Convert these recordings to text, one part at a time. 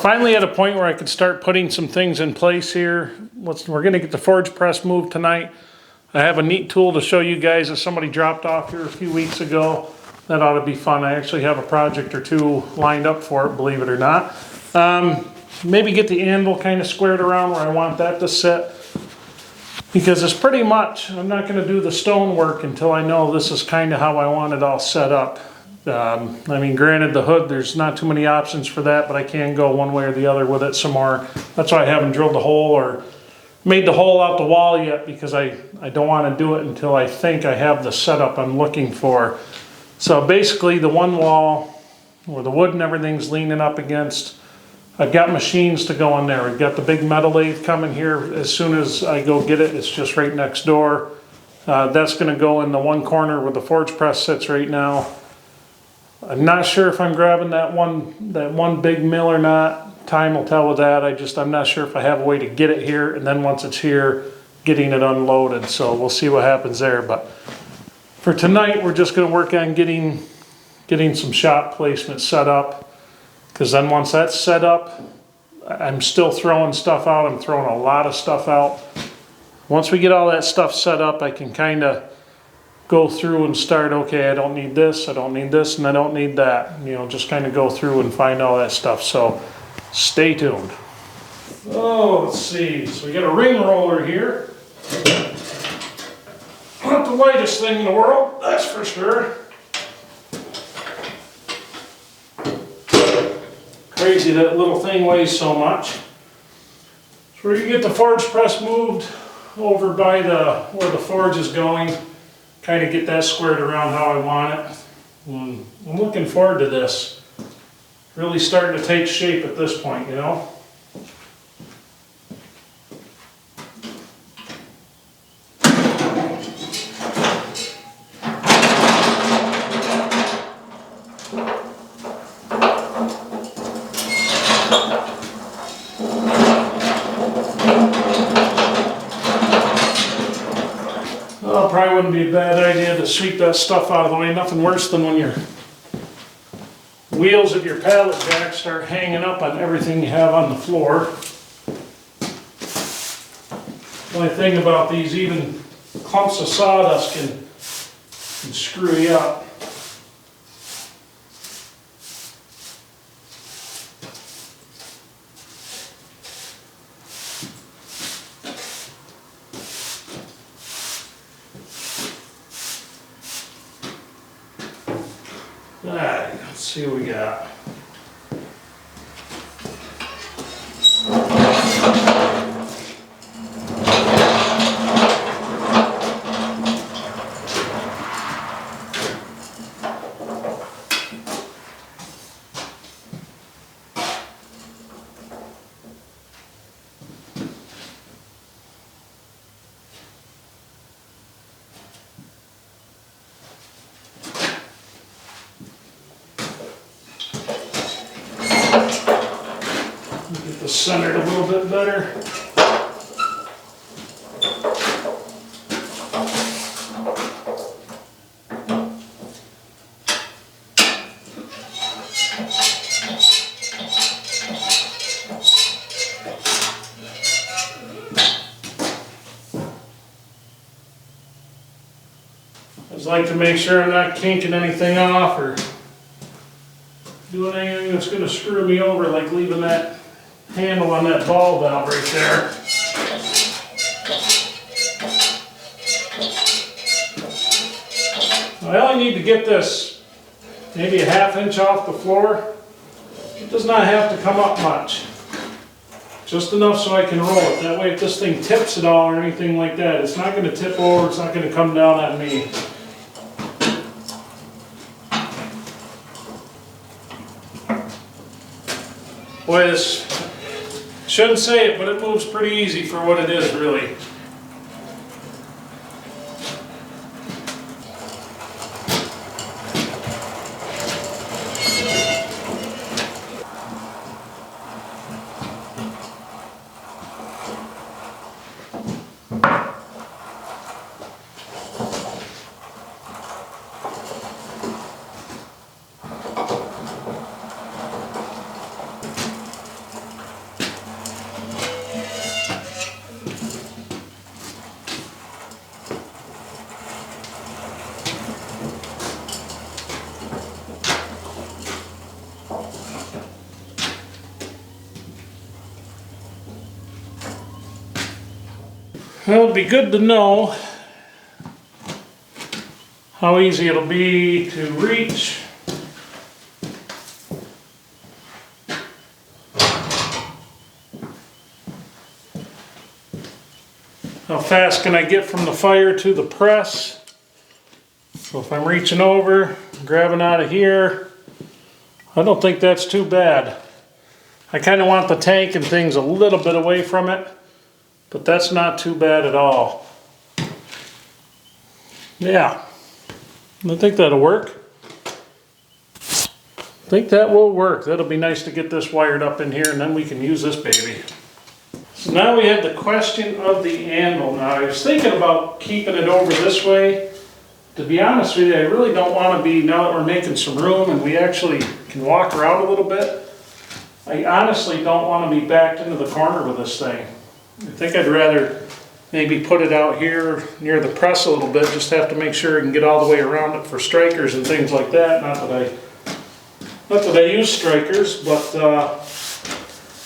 finally at a point where I could start putting some things in place here. We're gonna get the forge press moved tonight. I have a neat tool to show you guys that somebody dropped off here a few weeks ago. That ought to be fun. I actually have a project or two lined up for it, believe it or not. Maybe get the anvil kind of squared around where I want that to sit. Because it's pretty much, I'm not gonna do the stone work until I know this is kind of how I want it all set up. I mean, granted, the hood, there's not too many options for that, but I can go one way or the other with it some more. That's why I haven't drilled the hole or made the hole out the wall yet, because I don't want to do it until I think I have the setup I'm looking for. So basically the one wall where the wood and everything's leaning up against, I've got machines to go in there. We've got the big metal lathe coming here. As soon as I go get it, it's just right next door. That's going to go in the one corner where the forge press sits right now. I'm not sure if I'm grabbing that one big mill or not. Time will tell with that. I'm not sure if I have a way to get it here, and then once it's here, getting it unloaded. So we'll see what happens there. But for tonight, we're just going to work on getting some shop placement set up. Because then once that's set up, I'm still throwing stuff out. I'm throwing a lot of stuff out. Once we get all that stuff set up, I can kind of go through and start, okay, I don't need this, and I don't need that. You know, just kind of go through and find all that stuff. So stay tuned. Oh, let's see. So we got a ring roller here. Not the lightest thing in the world, that's for sure. Crazy that little thing weighs so much. So we're gonna get the forge press moved over by where the forge is going. Kind of get that squared around how I want it. I'm looking forward to this. Really starting to take shape at this point, you know. Probably wouldn't be a bad idea to sweep that stuff out of the way. Nothing worse than when your wheels of your pallet jack start hanging up on everything you have on the floor. The only thing about these, even clumps of sawdust can screw you up. Alright, let's see what we got. Get this centered a little bit better. I just like to make sure I'm not kinking anything off or doing anything that's going to screw me over, like leaving that handle on that ball valve right there. I only need to get this maybe a ½ inch off the floor. It does not have to come up much. Just enough so I can roll it. That way if this thing tips at all or anything like that, it's not going to tip over, it's not going to come down on me. Boy, this, shouldn't say it, but it moves pretty easy for what it is, really. Well, it'd be good to know how easy it'll be to reach. How fast can I get from the fire to the press? So if I'm reaching over, grabbing out of here, I don't think that's too bad. I kind of want the tank and things a little bit away from it, but that's not too bad at all. Yeah, I think that'll work. I think that will work. That'll be nice to get this wired up in here, and then we can use this baby. So now we have the question of the anvil. Now I was thinking about keeping it over this way. To be honest with you, I really don't want to be, now that we're making some room and we actually can walk around a little bit, I honestly don't want to be backed into the corner with this thing. I think I'd rather maybe put it out here near the press a little bit, just have to make sure I can get all the way around it for strikers and things like that. Not that I use strikers, but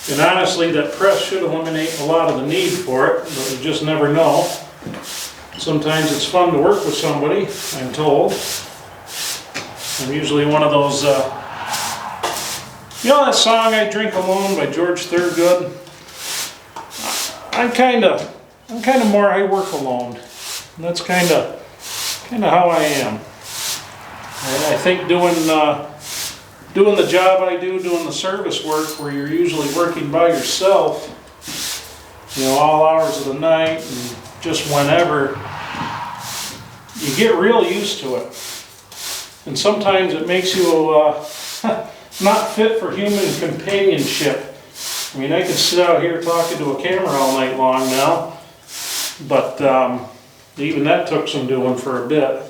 and honestly that press should eliminate a lot of the need for it, but you just never know. Sometimes it's fun to work with somebody, I'm told. I'm usually one of those, you know that song "I Drink Alone" by George Thorogood? I'm kind of more I work alone. And that's kind of how I am. And I think doing the job I do, doing the service work where you're usually working by yourself, you know, all hours of the night and just whenever, you get real used to it. And sometimes it makes you not fit for human companionship. I mean, I could sit out here talking to a camera all night long now, but even that took some doing for a bit.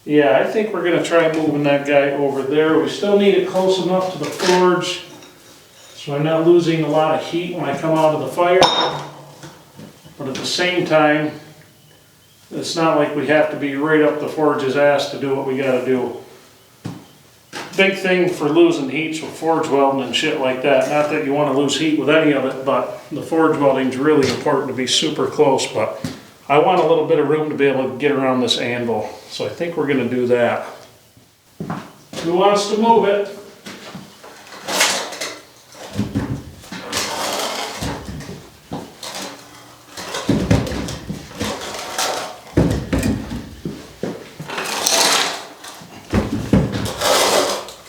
Yeah, I think we're going to try moving that guy over there. We still need it close enough to the forge so I'm not losing a lot of heat when I come out of the fire. But at the same time, it's not like we have to be right up the forge's ass to do what we got to do. Big thing for losing heat with forge welding and shit like that. Not that you want to lose heat with any of it, but the forge welding is really important to be super close. But I want a little bit of room to be able to get around this anvil. So I think we're going to do that. Who wants to move it?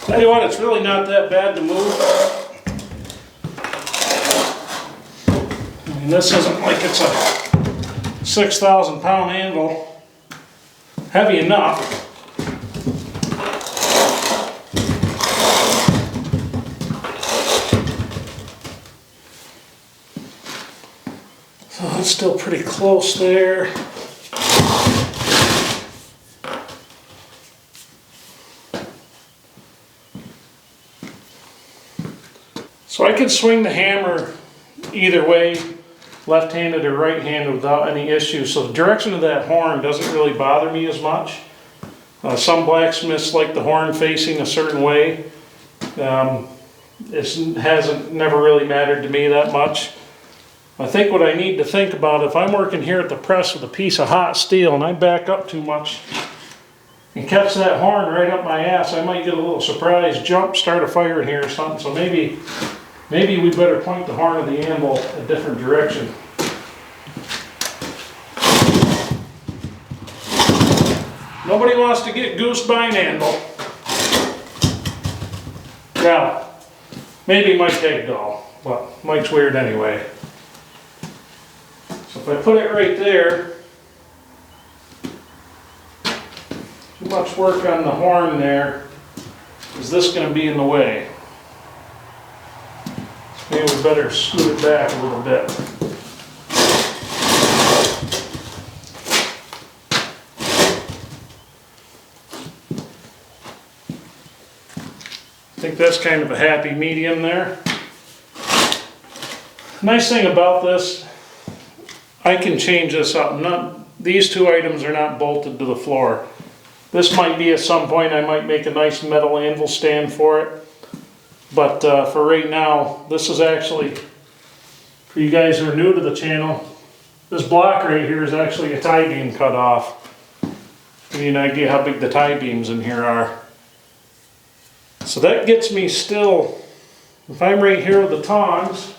Tell you what, it's really not that bad to move. I mean, this isn't like it's a 6,000 pound anvil. Heavy enough. So it's still pretty close there. So I could swing the hammer either way, left-handed or right-handed, without any issue. So the direction of that horn doesn't really bother me as much. Some blacksmiths like the horn facing a certain way. It hasn't never really mattered to me that much. I think what I need to think about, if I'm working here at the press with a piece of hot steel and I back up too much and catch that horn right up my ass, I might get a little surprise jump, start a fire in here or something. So maybe we better point the horn of the anvil a different direction. Nobody wants to get goosed by an anvil. Now, maybe Mike take all, but Mike's weird anyway. So if I put it right there, too much work on the horn there, is this going to be in the way? Maybe we better scoot it back a little bit. I think that's kind of a happy medium there. Nice thing about this, I can change this up. These two items are not bolted to the floor. This might be at some point, I might make a nice metal anvil stand for it. But for right now, this is actually, for you guys who are new to the channel, This block right here is actually a tie beam cut off. Give you an idea how big the tie beams in here are. So that gets me still, if I'm right here with the tongs,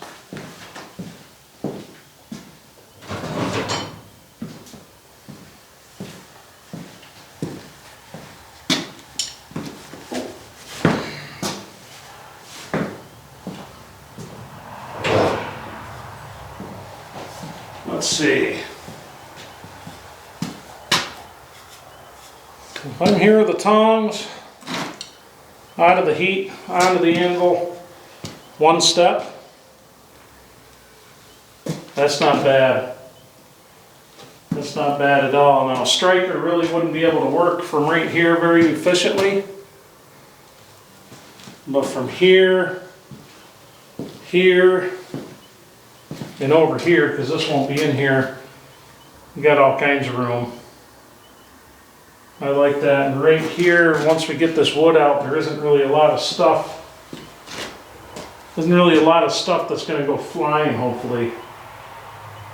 let's see. If I'm here with the tongs, out of the heat, onto the anvil, one step. That's not bad. That's not bad at all. Now a striker really wouldn't be able to work from right here very efficiently. But from here, here, and over here, because this won't be in here, you got all kinds of room. I like that. And right here, once we get this wood out, there isn't really a lot of stuff. Isn't really a lot of stuff that's going to go flying. Hopefully,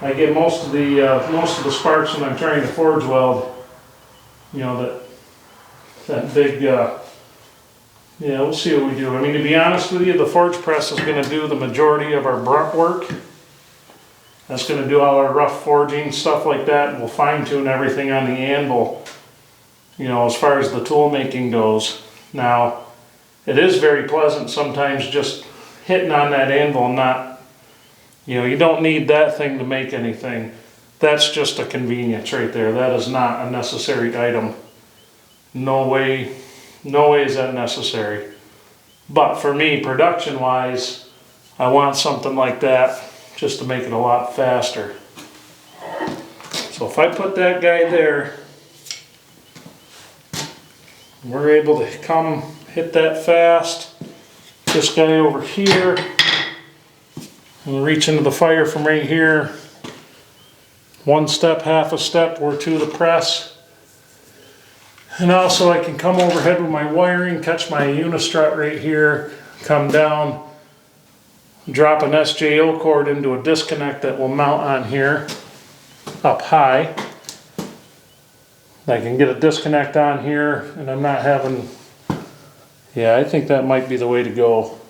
I get most of the sparks when I'm trying to forge weld. You know that big. Yeah, we'll see what we do. I mean, to be honest with you, the forge press is going to do the majority of our brunt work. That's going to do all our rough forging stuff like that. We'll fine tune everything on the anvil. You know, as far as the tool making goes. Now, it is very pleasant sometimes just hitting on that anvil and not, you know, you don't need that thing to make anything. That's just a convenience right there. That is not a necessary item. No way is that necessary. But for me, production-wise, I want something like that just to make it a lot faster. So if I put that guy there, we're able to come hit that fast. This guy over here, and reach into the fire from right here. One step, half a step, or to the press. And also I can come overhead with my wiring, catch my unistrut right here, come down, drop an SJO cord into a disconnect that will mount on here, up high. I can get a disconnect on here and I'm not having, yeah, I think that might be the way to go.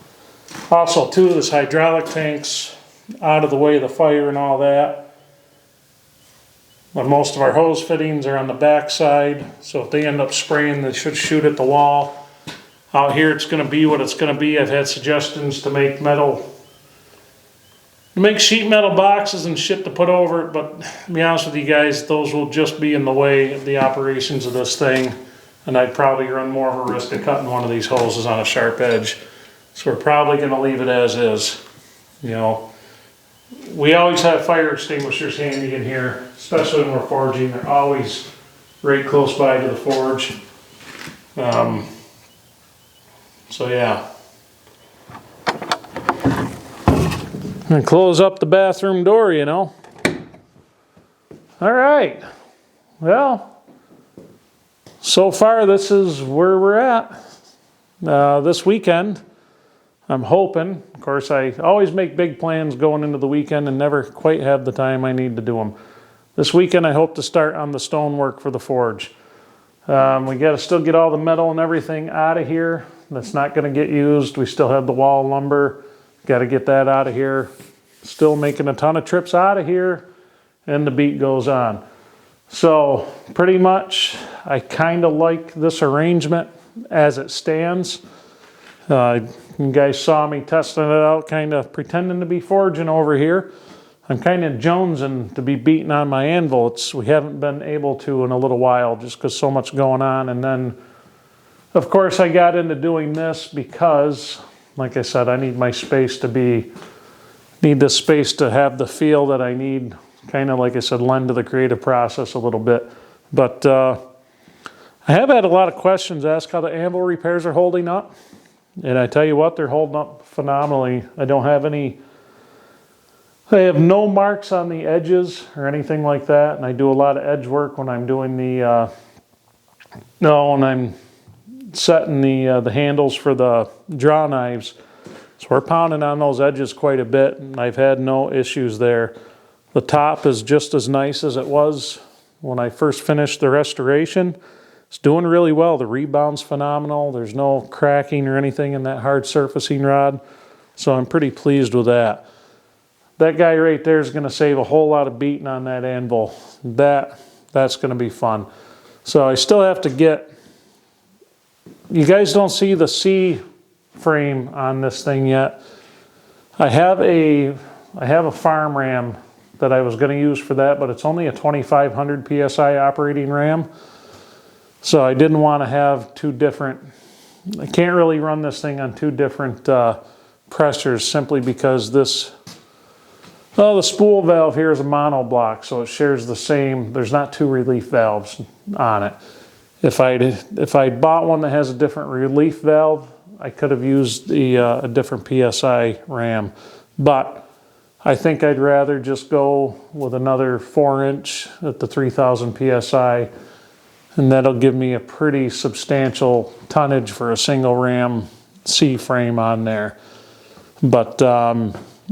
Also too, this hydraulic tank's out of the way of the fire and all that. But most of our hose fittings are on the back side, so if they end up spraying, they should shoot at the wall. Out here it's going to be what it's going to be. I've had suggestions to make sheet metal boxes and shit to put over it, but to be honest with you guys, those will just be in the way of the operations of this thing, and I'd probably run more of a risk of cutting one of these hoses on a sharp edge. So we're probably going to leave it as is. You know, we always have fire extinguishers handy in here, especially when we're forging. They're always right close by to the forge. So yeah. And close up the bathroom door, you know. All right. Well, so far this is where we're at. This weekend, I'm hoping, of course I always make big plans going into the weekend and never quite have the time I need to do them. This weekend I hope to start on the stonework for the forge. We got to still get all the metal and everything out of here. That's not going to get used. We still have the wall lumber. Got to get that out of here. Still making a ton of trips out of here, and the beat goes on. So pretty much I kind of like this arrangement as it stands. You guys saw me testing it out, kind of pretending to be forging over here. I'm kind of jonesing to be beating on my anvil. We haven't been able to in a little while just because so much going on. And then, of course, I got into doing this because, like I said, I need my space to need this space to have the feel that I need, kind of, like I said, lend to the creative process a little bit. But I have had a lot of questions asked how the anvil repairs are holding up. And I tell you what, they're holding up phenomenally. I have no marks on the edges or anything like that. And I do a lot of edge work when I'm doing when I'm setting the handles for the draw knives. So we're pounding on those edges quite a bit, and I've had no issues there. The top is just as nice as it was when I first finished the restoration. It's doing really well. The rebound's phenomenal. There's no cracking or anything in that hard surfacing rod. So I'm pretty pleased with that. That guy right there is going to save a whole lot of beating on that anvil. That's going to be fun. So I still have to get... You guys don't see the C frame on this thing yet. I have a farm ram that I was going to use for that, but it's only a 2500 PSI operating ram. So I didn't want to have two different... I can't really run this thing on two different pressures simply because this... Well, the spool valve here is a monoblock, so it shares the same... There's not two relief valves on it. If I'd bought one that has a different relief valve, I could have used a different PSI ram. But I think I'd rather just go with another 4-inch at the 3000 PSI, and that'll give me a pretty substantial tonnage for a single ram C frame on there. But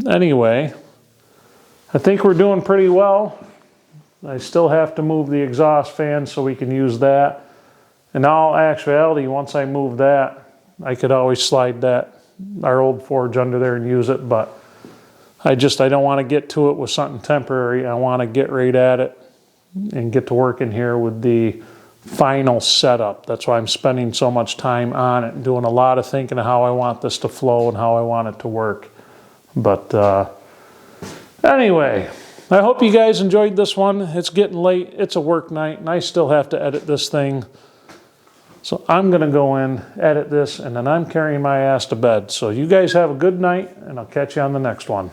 anyway, I think we're doing pretty well. I still have to move the exhaust fan so we can use that. In all actuality, once I move that, I could always slide our old forge under there and use it, but I don't want to get to it with something temporary. I want to get right at it and get to work in here with the final setup. That's why I'm spending so much time on it and doing a lot of thinking of how I want this to flow and how I want it to work. But anyway, I hope you guys enjoyed this one. It's getting late. It's a work night, and I still have to edit this thing. So I'm going to go in, edit this, and then I'm carrying my ass to bed. So you guys have a good night, and I'll catch you on the next one.